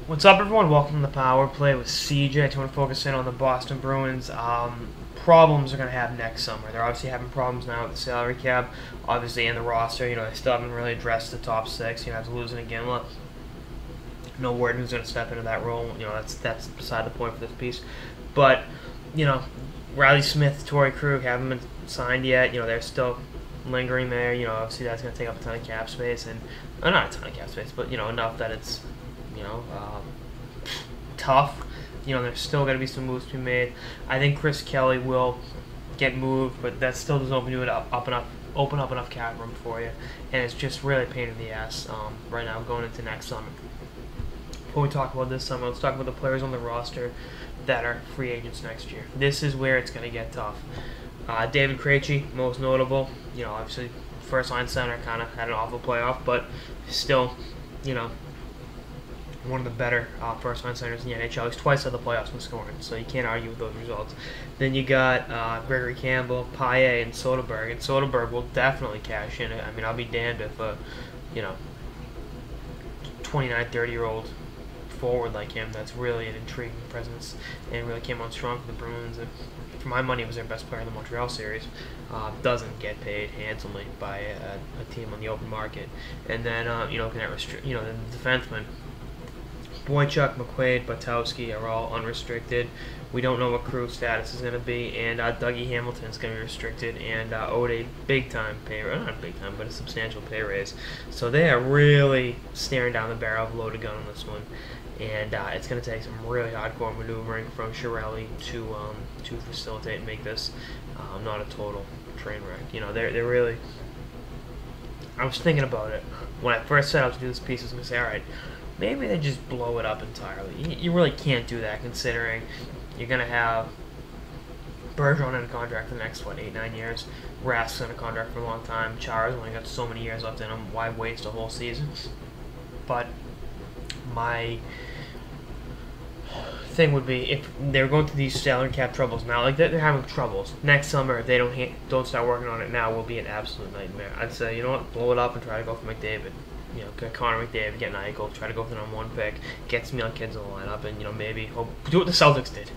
What's up, everyone? Welcome to the Power Play with CJ. I just want to focus in on the Boston Bruins. Problems they're going to have next summer. They're obviously having problems now with the salary cap, obviously, in the roster. They still haven't really addressed the top six. After losing again, no word who's going to step into that role. That's beside the point for this piece. But Riley Smith, Torrey Krug haven't been signed yet. They're still lingering there. Obviously that's going to take up a ton of cap space, and not a ton of cap space, but enough that it's tough. There's still going to be some moves to be made. I think Chris Kelly will get moved, but that still doesn't open up enough cap room for you, and it's just really a pain in the ass right now going into next summer. Before we talk about this summer, let's talk about the players on the roster that are free agents next year. This is where it's going to get tough. David Krejci, most notable. Obviously, first line center, kind of had an awful playoff, but still, one of the better first-line centers in the NHL. He's twice at the playoffs in scoring, so you can't argue with those results. Then you got Gregory Campbell, Paille, and Soderberg. And Soderberg will definitely cash in. I mean, I'll be damned if a 29, 30-year-old forward like him that's really an intriguing presence and really came on strong for the Bruins. And for my money, was their best player in the Montreal series. Doesn't get paid handsomely by a team on the open market. And then looking at the defensemen. Boychuk, McQuaid, Butowski are all unrestricted. We don't know what Krug's status is going to be, and Dougie Hamilton's going to be restricted, and owed a big-time pay raise, not big time, but a substantial pay raise. So they are really staring down the barrel of a loaded gun on this one, and it's going to take some really hardcore maneuvering from Chiarelli to facilitate and make this not a total train wreck. They're really. I was thinking about it when I first set out to do this piece. I was going to say, all right, maybe they just blow it up entirely. You really can't do that, considering you're going to have Bergeron in a contract for the next, 8-9 years. Rask's in a contract for a long time. Chara's only got so many years left in him. Why waste a whole season? But my thing would be, if they're going through these salary cap troubles now, like they're having troubles. Next summer, if they don't start working on it now, will be an absolute nightmare. I'd say, blow it up and try to go for McDavid. Get Connor McDavid, get an Eichel, try to go for the number one pick, get some young kids in the lineup, and maybe do what the Celtics did.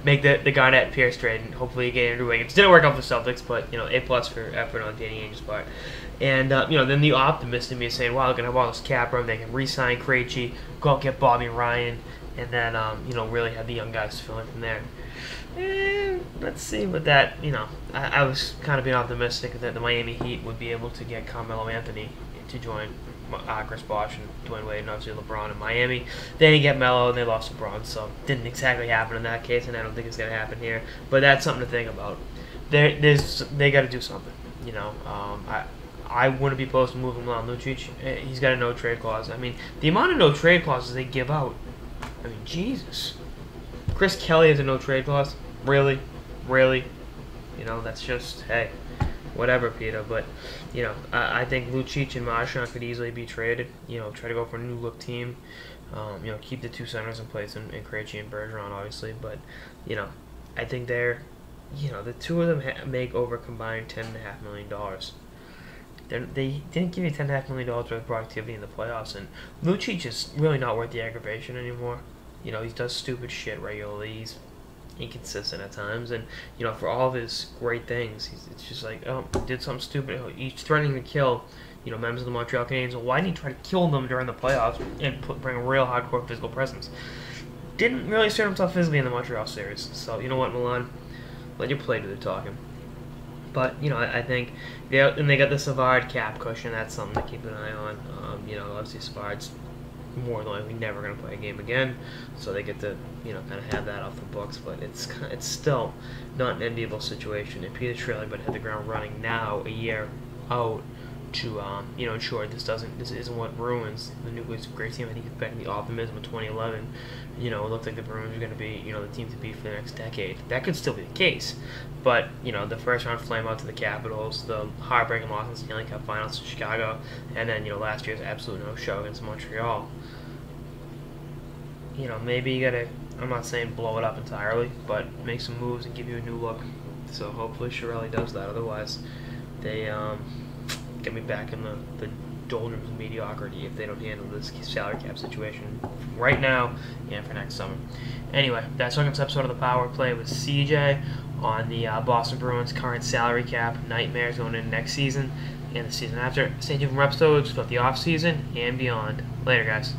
Make the Garnett Pierce trade, and hopefully get Andrew Wiggins. Didn't work out for the Celtics, but A+ for effort on Danny Ainge's part. And then the optimist in me is saying, wow, they're gonna have all this cap room. They can re-sign Krejci, go out get Bobby Ryan, and then really have the young guys fill in from there. And let's see what that. I was kind of being optimistic that the Miami Heat would be able to get Carmelo Anthony to join Chris Bosh and Dwayne Wade and obviously LeBron in Miami. They didn't get Melo and they lost LeBron, so didn't exactly happen in that case, and I don't think it's going to happen here. But that's something to think about. They got to do something. I wouldn't be opposed to moving Milan Lucic. He's got a no trade clause. I mean, the amount of no trade clauses they give out. I mean, Jesus. Chris Kelly has a no trade clause. Really. That's just, hey, whatever, Peter. But I think Lucic and Marchand could easily be traded. Try to go for a new look team. Keep the two centers in place and Krejci and Bergeron, obviously. But I think they're, the two of them make over combined $10.5 million. They didn't give you $10.5 million worth of productivity in the playoffs, and Lucic is really not worth the aggravation anymore. He does stupid shit regularly. He's inconsistent at times, and for all of his great things, it's just like, oh, did something stupid. He's threatening to kill members of the Montreal Canadiens. Well, why didn't he try to kill them during the playoffs and bring a real hardcore physical presence? Didn't really assert himself physically in the Montreal series. So you know what, Milan, let your play do the talking. But I think they got the Savard cap cushion. That's something to keep an eye on. Obviously Savard's more than likely never going to play a game again, so they get to kind of have that off the books. But it's still not an enviable situation. And Peter Chiarelli would hit the ground running now, a year out, to ensure this isn't what ruins the nucleus of a great team. I think it's back in the optimism of 2011. It looked like the Bruins are going to be the team to beat for the next decade. That could still be the case, but the first round flame out to the Capitals, the heartbreaking loss in the Stanley Cup Finals to Chicago, and then last year's absolute no show against Montreal. Maybe you gotta. I'm not saying blow it up entirely, but make some moves and give you a new look. So hopefully Chiarelli does that. Otherwise, they get me back in the doldrums of mediocrity if they don't handle this salary cap situation right now and for next summer. Anyway, that's our next episode of the Power Play with CJ on the Boston Bruins' current salary cap nightmares going into next season and the season after. Stay tuned for more episodes about the offseason and beyond. Later, guys.